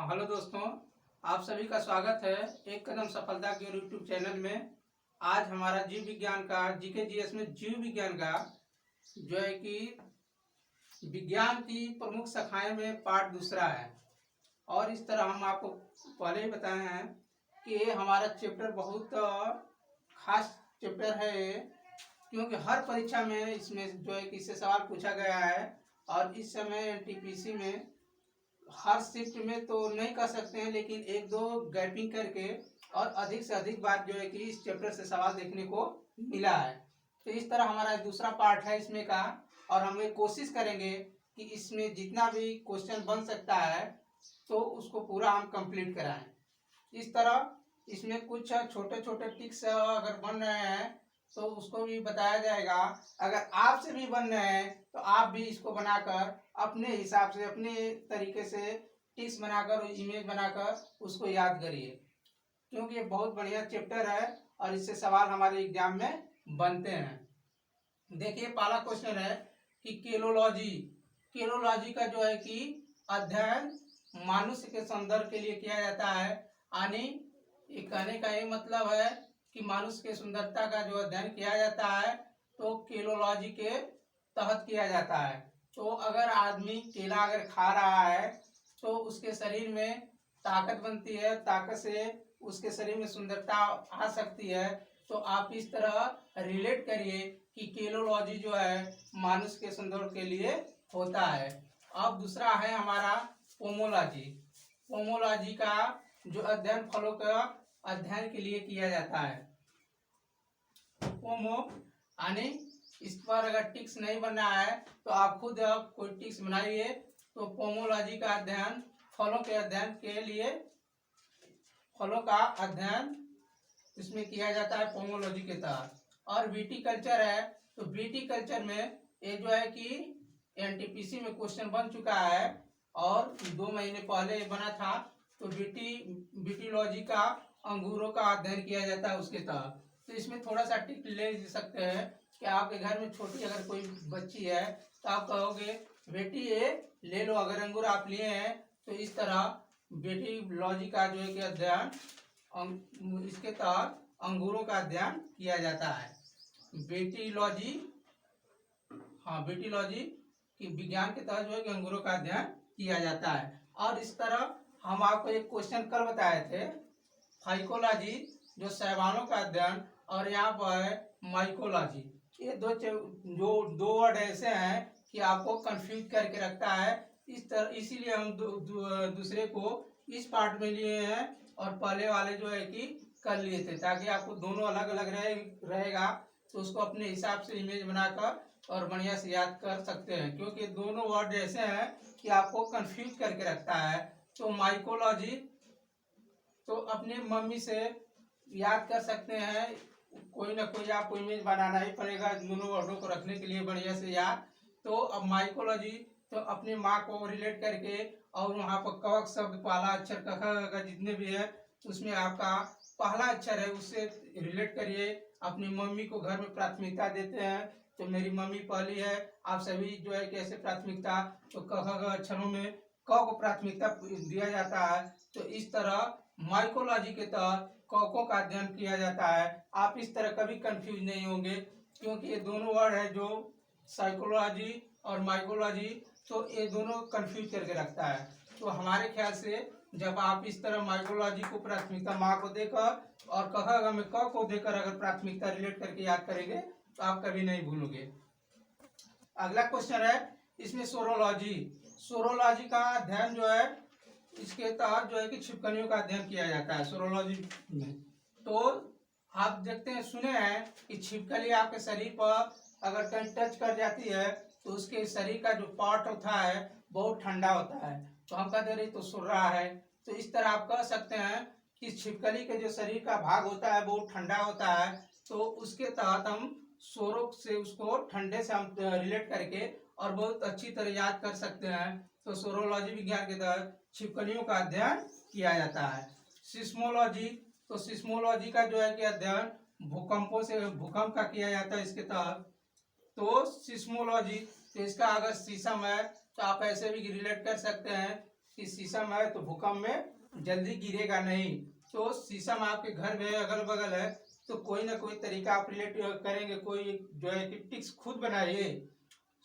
Hello दोस्तों, आप सभी का स्वागत है एक कदम सफलता के यूट्यूब चैनल में। आज हमारा जीव विज्ञान का जीके जीएस में जीव विज्ञान का जो है कि विज्ञान की प्रमुख शाखाएं में पार्ट दूसरा है। और इस तरह हम आपको पहले ही बताए हैं कि ये हमारा चैप्टर बहुत खास चैप्टर है ये, क्योंकि हर परीक्षा में इसमें जो है कि इससे सवाल पूछा गया है। और इस समय एनटीपीसी में हर शिफ्ट में तो नहीं कर सकते हैं, लेकिन एक दो गैपिंग करके और अधिक से अधिक बार जो है कि इस चैप्टर से सवाल देखने को मिला है। तो इस तरह हमारा दूसरा पार्ट है इसमें का, और हम ये कोशिश करेंगे कि इसमें जितना भी क्वेश्चन बन सकता है तो उसको पूरा हम कंप्लीट कराएं। इस तरह इसमें कुछ छोटे छोटे टिक्स अगर बन रहे हैं तो उसको भी बताया जाएगा। अगर आपसे भी बन रहे हैं तो आप भी इसको बनाकर अपने हिसाब से अपने तरीके से टिक्स बनाकर इमेज बनाकर उसको याद करिए, क्योंकि ये बहुत बढ़िया चैप्टर है और इससे सवाल हमारे एग्जाम में बनते हैं। देखिए, पहला क्वेश्चन है कि केलोलॉजी केलोलॉजी का जो है कि अध्ययन मनुष्य के सौंदर्य के लिए किया जाता है। यानी ये कहने का ये मतलब है कि मनुष्य के सुंदरता का जो अध्ययन किया जाता है तो केलोलॉजी के तहत किया जाता है। तो अगर आदमी केला अगर खा रहा है तो उसके शरीर में ताकत बनती है, ताकत से उसके शरीर में सुंदरता आ सकती है। तो आप इस तरह रिलेट करिए कि केलोलॉजी जो है मनुष्य के सौंदर्य के लिए होता है। अब दूसरा है हमारा पोमोलॉजी। पोमोलॉजी का जो अध्ययन फलों का अध्ययन के लिए किया जाता है। पोमो यानी इस पर अगर टिक्स नहीं बना है तो आप खुद कोई टिक्स बनाइए। तो पोमोलॉजी का अध्ययन फलों के अध्ययन के लिए, फलों का अध्ययन इसमें किया जाता है पोमोलॉजी के तहत। और विटीकल्चर है तो विटीकल्चर में ये जो है कि एनटीपीसी में क्वेश्चन बन चुका है और 2 महीने पहले बना था। तो विटीलॉजी का अंगूरों का अध्ययन किया जाता है उसके तहत। तो इसमें थोड़ा सा टिप ले सकते हैं कि आपके घर में छोटी अगर कोई बच्ची है तो आप कहोगे बेटी ये ले लो, अगर अंगूर आप लिए हैं तो इस तरह विटीलॉजी का जो है कि अध्ययन इसके तहत अंगूरों का अध्ययन किया जाता है। विटीलॉजी, हाँ विटीलॉजी की विज्ञान के तहत जो है कि अंगूरों का अध्ययन किया जाता है। और इस तरह हम आपको एक क्वेश्चन कल बताए थे फाइकोलॉजी जो शैवालों का अध्ययन, और यहाँ पर है माइकोलॉजी। ये दो वर्ड ऐसे हैं कि आपको कंफ्यूज करके रखता है। इस तरह इसीलिए हम दूसरे को इस पार्ट में लिए हैं और पहले वाले जो है कि कर लिए थे, ताकि आपको दोनों अलग अलग रहेगा तो उसको अपने हिसाब से इमेज बनाकर और बढ़िया से याद कर सकते हैं, क्योंकि दोनों वर्ड ऐसे हैं कि आपको कंफ्यूज करके रखता है। तो माइकोलॉजी तो अपने मम्मी से याद कर सकते हैं, कोई ना कोई आपको इमेज बनाना ही पड़ेगा दोनों वर्डों को रखने के लिए बढ़िया से याद। तो अब माइकोलॉजी तो अपने माँ को रिलेट करके, और वहाँ पर कवक शब्द पहला अक्षर क जितने भी है उसमें आपका पहला अक्षर है उससे रिलेट करिए। अपनी मम्मी को घर में प्राथमिकता देते हैं तो मेरी मम्मी पहली है, आप सभी जो है कैसे प्राथमिकता, तो क अक्षरों में क को प्राथमिकता दिया जाता है। तो इस तरह माइकोलॉजी के तहत कौकों का अध्ययन किया जाता है। आप इस तरह कभी कंफ्यूज नहीं होंगे, क्योंकि ये दोनों वर्ड है जो साइकोलॉजी और माइकोलॉजी, तो ये दोनों कंफ्यूज करके रखता है। तो हमारे ख्याल से जब आप इस तरह माइकोलॉजी को प्राथमिकता माँ को देकर और कह में क को देकर अगर प्राथमिकता रिलेट करके याद करेंगे तो आप कभी नहीं भूलोगे। अगला क्वेश्चन है इसमें सोरोलॉजी। सोरोलॉजी का अध्ययन जो है इसके तहत जो है कि छिपकलियों का अध्ययन किया जाता है सोरोलॉजी में। तो आप देखते हैं, सुने हैं कि छिपकली आपके शरीर पर अगर कहीं टच कर जाती है तो उसके शरीर का जो पार्ट होता है बहुत ठंडा होता है, तो हम कहते हैं तो सुर रहा है। तो इस तरह आप कह सकते हैं कि छिपकली के जो शरीर का भाग होता है बहुत ठंडा होता है, तो उसके तहत हम सोरो से उसको ठंडे से हम रिलेट करके और बहुत अच्छी तरह याद कर सकते हैं। तो सोरोलॉजी विज्ञान के तहत छिपकलियों का अध्ययन किया जाता है। सिस्मोलॉजी, तो सिस्मोलॉजी का जो है कि अध्ययन भूकंपों से, भूकंप का किया जाता है इसके तहत। तो सिस्मोलॉजी, तो इसका अगर शीशम है तो आप ऐसे भी रिलेट कर सकते हैं कि शीशम है तो भूकंप में जल्दी गिरेगा नहीं। तो शीशम आपके घर में अगल बगल है तो कोई ना कोई तरीका आप रिलेट करेंगे, कोई जो है कि टिक्स खुद बनाइए।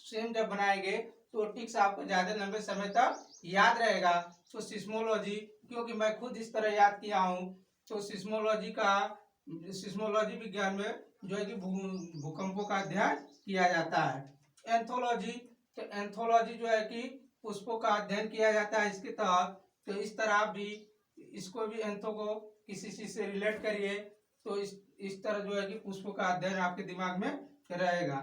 सेम जब बनाएंगे तो टिक्स आपको ज़्यादा लंबे समय तक याद रहेगा। तो सिस्मोलॉजी, क्योंकि मैं खुद इस तरह याद किया हूँ, तो सिस्मोलॉजी विज्ञान में जो है कि भूकंपों का अध्ययन किया जाता है। एंथोलॉजी, तो एंथोलॉजी जो है कि पुष्पों का अध्ययन किया जाता है इसके तहत। तो इस तरह आप भी इसको भी एंथो को किसी चीज से रिलेट करिए तो इस तरह जो है कि पुष्पों का अध्ययन आपके दिमाग में रहेगा।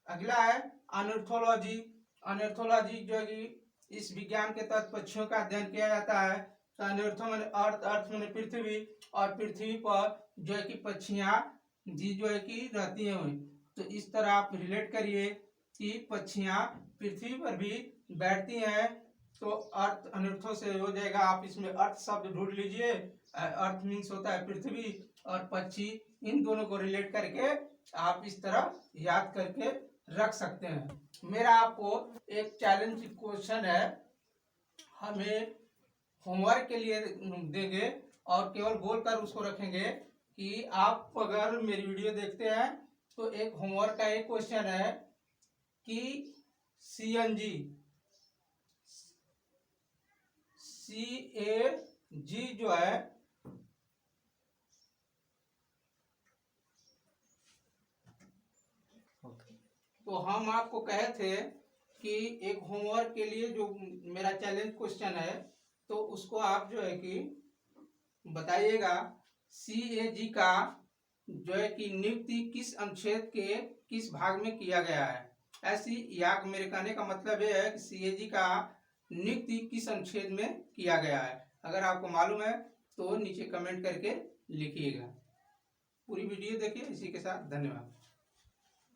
अगला है अनर्थोलॉजी। अनर्थोलॉजी जो है कि इस विज्ञान के तहत पक्षियों का अध्ययन किया जाता है। तो अनर्थो मैंने अर्थ, अर्थ मैंने पृथ्वी, और पृथ्वी पर जो है कि पक्षियां जी जो है कि रहती हैं। तो इस तरह आप रिलेट करिए कि पक्षियां पृथ्वी पर भी बैठती हैं। तो अर्थ अनर्थों से हो जाएगा। आप इसमें अर्थ शब्द ढूंढ लीजिए। अर्थ मीन्स होता है पृथ्वी, और पक्षी, इन दोनों को रिलेट करके आप इस तरह याद करके रख सकते हैं। मेरा आपको एक चैलेंज क्वेश्चन है, हमें होमवर्क के लिए देंगे और केवल बोलकर उसको रखेंगे कि आप अगर मेरी वीडियो देखते हैं तो एक होमवर्क का एक क्वेश्चन है कि CNG जो है तो हम आपको कहे थे कि एक होमवर्क के लिए जो मेरा चैलेंज क्वेश्चन है तो उसको आप जो है कि बताइएगा CAG का जो है कि नियुक्ति किस अनुच्छेद के किस भाग में किया गया है। ऐसी या मेरे कहने का मतलब यह है कि CAG का नियुक्ति किस अनुच्छेद में किया गया है। अगर आपको मालूम है तो नीचे कमेंट करके लिखिएगा। पूरी वीडियो देखिए। इसी के साथ धन्यवाद।